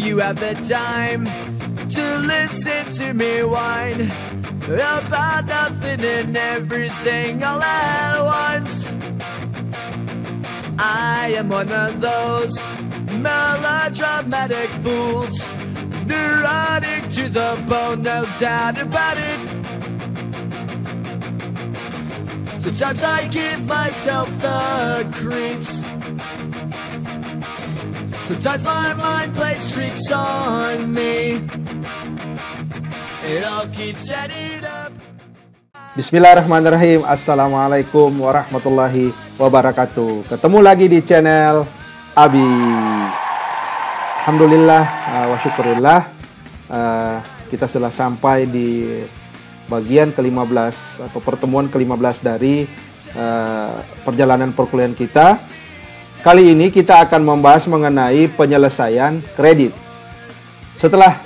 you have the time to listen to me whine about nothing and everything all at once? I am one of those melodramatic fools, neurotic to the bone, no doubt about it. Sometimes I give myself the creeps. Sometimes my mind plays tricks on me. It all keeps adding up. Bismillahirrahmanirrahim. Assalamualaikum warahmatullahi wabarakatuh. Ketemu lagi di channel Abi. Alhamdulillah wa syukurillah, kita sudah sampai di bagian ke-15 atau pertemuan ke-15 dari perjalanan perkuliahan kita. Kali ini kita akan membahas mengenai penyelesaian kredit. Setelah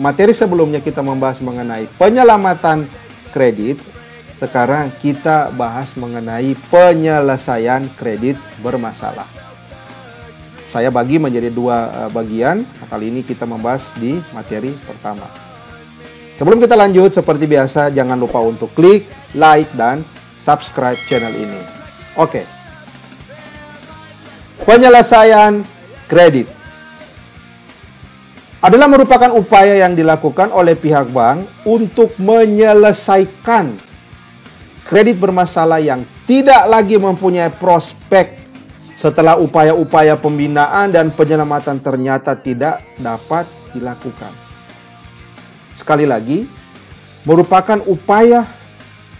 materi sebelumnya kita membahas mengenai penyelamatan kredit, sekarang kita bahas mengenai penyelesaian kredit bermasalah. Saya bagi menjadi dua bagian. Kali ini kita membahas di materi pertama. Sebelum kita lanjut, seperti biasa, jangan lupa untuk klik, like, dan subscribe channel ini. Oke. Penyelesaian kredit adalah merupakan upaya yang dilakukan oleh pihak bank untuk menyelesaikan kredit bermasalah yang tidak lagi mempunyai prospek setelah upaya-upaya pembinaan dan penyelamatan ternyata tidak dapat dilakukan. Sekali lagi, merupakan upaya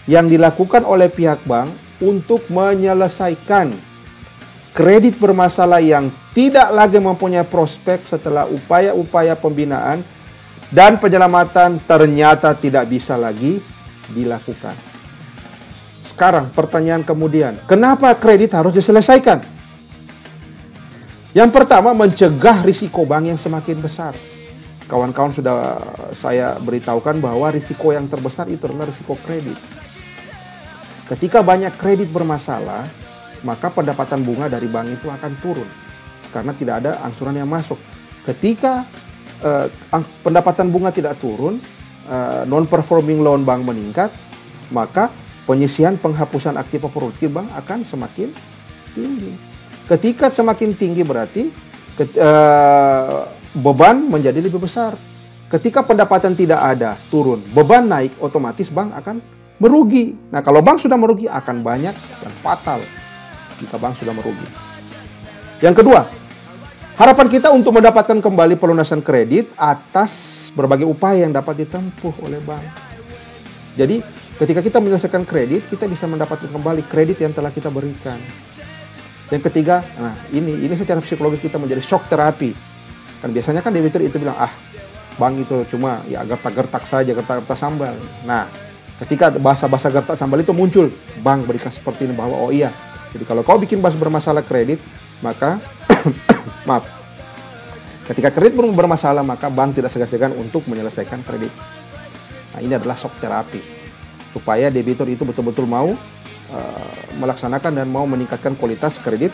yang dilakukan oleh pihak bank untuk menyelesaikan kredit bermasalah yang tidak lagi mempunyai prospek setelah upaya-upaya pembinaan dan penyelamatan ternyata tidak bisa lagi dilakukan. Sekarang pertanyaan kemudian, kenapa kredit harus diselesaikan? Yang pertama, mencegah risiko bank yang semakin besar. Kawan-kawan sudah saya beritahukan bahwa risiko yang terbesar itu adalah risiko kredit. Ketika banyak kredit bermasalah, maka pendapatan bunga dari bank itu akan turun karena tidak ada angsuran yang masuk. Ketika pendapatan bunga tidak turun, non-performing loan bank meningkat, maka penyisian penghapusan aktiva produktif bank akan semakin tinggi. Ketika semakin tinggi berarti beban menjadi lebih besar. Ketika pendapatan tidak ada, turun, beban naik, otomatis bank akan merugi. Nah, kalau bank sudah merugi akan banyak dan fatal jika bank sudah merugi. Yang kedua, harapan kita untuk mendapatkan kembali pelunasan kredit atas berbagai upaya yang dapat ditempuh oleh bank. Jadi, ketika kita menyelesaikan kredit, kita bisa mendapatkan kembali kredit yang telah kita berikan. Yang ketiga, nah ini secara psikologis kita menjadi shock terapi. Kan biasanya kan debitur itu bilang, bank itu cuma ya gertak-gertak saja, gertak-gertak sambal. Nah, ketika bahasa-bahasa gertak sambal itu muncul, bank berikan seperti ini bahwa oh iya, jadi kalau kau bikin bermasalah kredit, maka maaf, ketika kredit bermasalah, maka bank tidak segan-segan untuk menyelesaikan kredit. Nah, ini adalah shock terapi, supaya debitur itu betul-betul mau melaksanakan dan mau meningkatkan kualitas kredit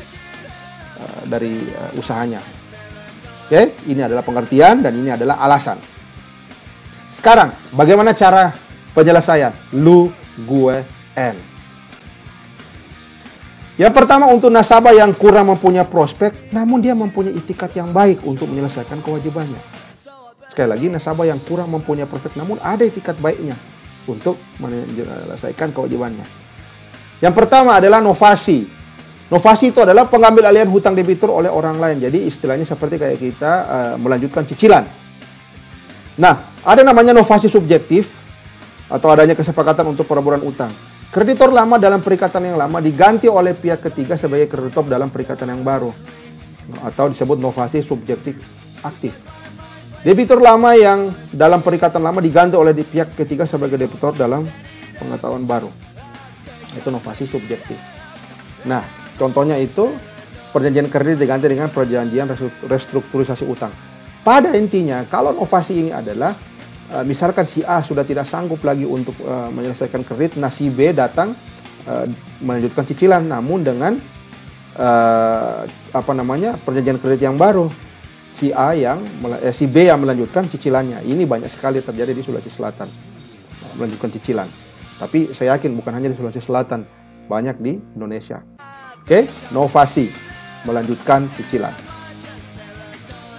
dari usahanya. Oke, ini adalah pengertian dan ini adalah alasan. Sekarang, bagaimana cara penyelesaian? Lu, gue, N. Yang pertama, untuk nasabah yang kurang mempunyai prospek, namun dia mempunyai itikat yang baik untuk menyelesaikan kewajibannya. Sekali lagi, nasabah yang kurang mempunyai prospek, namun ada itikat baiknya untuk menyelesaikan kewajibannya. Yang pertama adalah novasi. Novasi itu adalah pengambil alihan hutang debitur oleh orang lain. Jadi istilahnya seperti kayak kita melanjutkan cicilan. Nah, ada namanya novasi subjektif atau adanya kesepakatan untuk peraburan utang. Kreditor lama dalam perikatan yang lama diganti oleh pihak ketiga sebagai kreditor dalam perikatan yang baru, atau disebut novasi subjektif aktif. Debitur lama yang dalam perikatan lama diganti oleh pihak ketiga sebagai debitur dalam pengetahuan baru. Itu novasi subjektif. Nah, contohnya itu perjanjian kredit diganti dengan perjanjian restrukturisasi utang. Pada intinya, kalau novasi ini adalah misalkan si A sudah tidak sanggup lagi untuk menyelesaikan kredit, nah si B datang melanjutkan cicilan, namun dengan perjanjian kredit yang baru. si B yang melanjutkan cicilannya. Ini banyak sekali terjadi di Sulawesi Selatan, melanjutkan cicilan. Tapi saya yakin bukan hanya di Sulawesi Selatan, banyak di Indonesia. Oke, novasi, melanjutkan cicilan.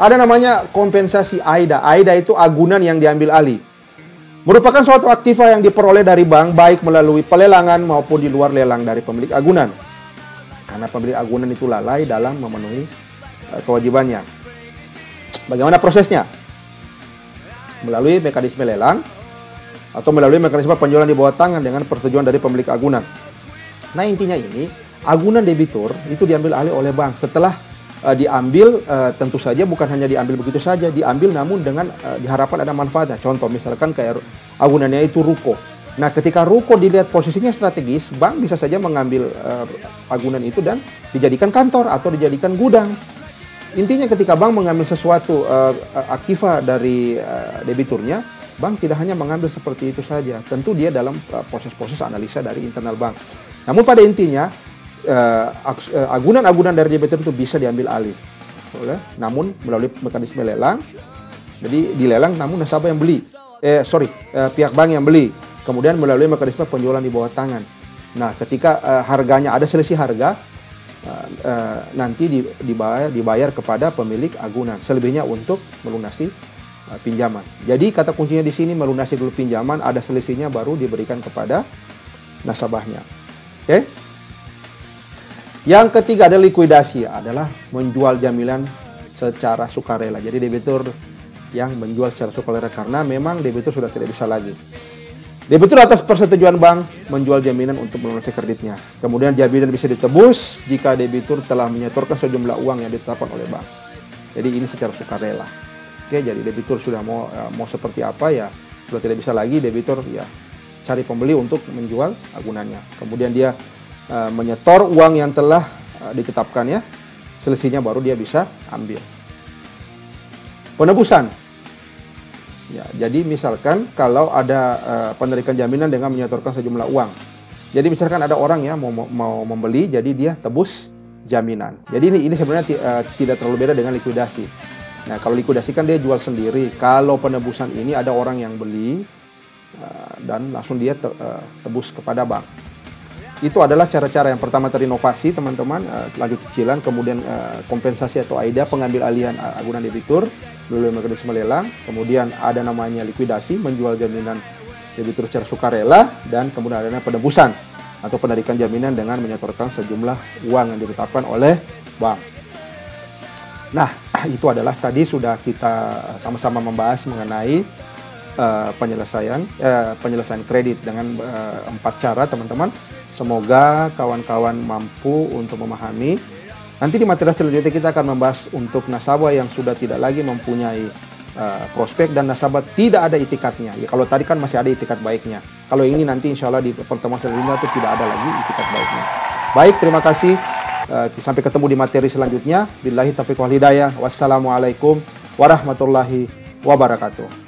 Ada namanya kompensasi AIDA. AIDA itu agunan yang diambil alih. Merupakan suatu aktiva yang diperoleh dari bank, baik melalui pelelangan maupun di luar lelang dari pemilik agunan. Karena pemilik agunan itu lalai dalam memenuhi kewajibannya. Bagaimana prosesnya? Melalui mekanisme lelang atau melalui mekanisme penjualan di bawah tangan dengan persetujuan dari pemilik agunan. Nah, intinya ini, agunan debitur itu diambil alih oleh bank. Setelah diambil, tentu saja bukan hanya diambil begitu saja, diambil namun dengan diharapkan ada manfaatnya. Contoh misalkan kayak agunannya itu ruko. Nah, ketika ruko dilihat posisinya strategis, bank bisa saja mengambil agunan itu dan dijadikan kantor atau dijadikan gudang. Intinya ketika bank mengambil sesuatu aktiva dari debiturnya, bank tidak hanya mengambil seperti itu saja. Tentu dia dalam proses-proses analisa dari internal bank. Namun pada intinya, agunan-agunan dari debitur itu bisa diambil alih, namun melalui mekanisme lelang. Jadi dilelang namun nasabah yang beli, pihak bank yang beli. Kemudian melalui mekanisme penjualan di bawah tangan. Nah, ketika harganya ada selisih harga, nanti dibayar kepada pemilik agunan. Selebihnya untuk melunasi pinjaman. Jadi kata kuncinya di sini melunasi dulu pinjaman, ada selisihnya baru diberikan kepada nasabahnya. Oke? Yang ketiga ada likuidasi, adalah menjual jaminan secara sukarela. Jadi debitur yang menjual secara sukarela karena memang debitur sudah tidak bisa lagi. Debitur atas persetujuan bank menjual jaminan untuk melunasi kreditnya. Kemudian jaminan bisa ditebus jika debitur telah menyetorkan sejumlah uang yang ditetapkan oleh bank. Jadi ini secara sukarela. Oke, jadi debitur sudah mau seperti apa ya, sudah tidak bisa lagi, debitur ya cari pembeli untuk menjual agunannya. Kemudian dia menyetor uang yang telah ditetapkan ya, selisihnya baru dia bisa ambil. Penebusan. Ya, jadi misalkan kalau ada penarikan jaminan dengan menyetorkan sejumlah uang. Jadi misalkan ada orang ya mau membeli, jadi dia tebus jaminan. Jadi ini sebenarnya tidak terlalu beda dengan likuidasi. Nah, kalau likuidasi kan dia jual sendiri. Kalau penebusan ini ada orang yang beli dan langsung dia tebus kepada bank. Itu adalah cara-cara yang pertama tadi inovasi, teman-teman, lanjut cicilan, kemudian kompensasi atau AIDA, pengambil alihan agunan debitur melalui mekanisme lelang, kemudian ada namanya likuidasi, menjual jaminan debitur secara sukarela, dan kemudian ada penebusan atau penarikan jaminan dengan menyetorkan sejumlah uang yang ditetapkan oleh bank. Nah, itu adalah tadi sudah kita sama-sama membahas mengenai penyelesaian kredit dengan 4 cara, teman-teman. Semoga kawan-kawan mampu untuk memahami. Nanti di materi selanjutnya kita akan membahas untuk nasabah yang sudah tidak lagi mempunyai prospek dan nasabah tidak ada itikadnya. Ya, kalau tadi kan masih ada itikat baiknya. Kalau ini nanti insya Allah di pertemuan selanjutnya itu tidak ada lagi itikat baiknya. Baik, terima kasih. Sampai ketemu di materi selanjutnya. Billahi taufiq wal hidayah. Wassalamualaikum warahmatullahi wabarakatuh.